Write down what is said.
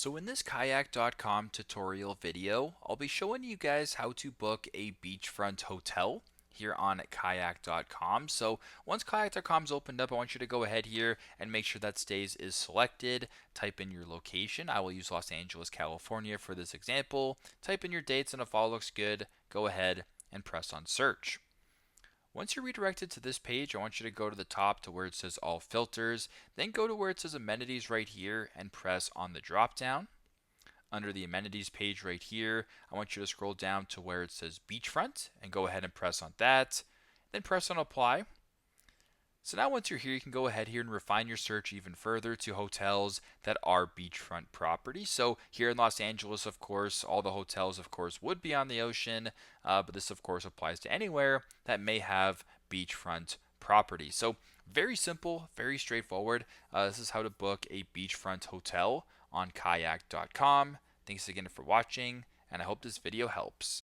So in this kayak.com tutorial video, I'll be showing you guys how to book a beachfront hotel here on kayak.com. So once kayak.com is opened up, I want you to go ahead here and make sure that stays is selected. Type in your location. I will use Los Angeles, California for this example. Type in your dates, and if all looks good, go ahead and press on search. Once you're redirected to this page, I want you to go to the top to where it says all filters, then go to where it says amenities right here and press on the drop down. Under the amenities page right here, I want you to scroll down to where it says beachfront and go ahead and press on that, then press on apply. So now once you're here, you can go ahead here and refine your search even further to hotels that are beachfront properties. So here in Los Angeles, of course, all the hotels, of course, would be on the ocean, but this, of course, applies to anywhere that may have beachfront property. So very simple, very straightforward. This is how to book a beachfront hotel on kayak.com. Thanks again for watching, and I hope this video helps.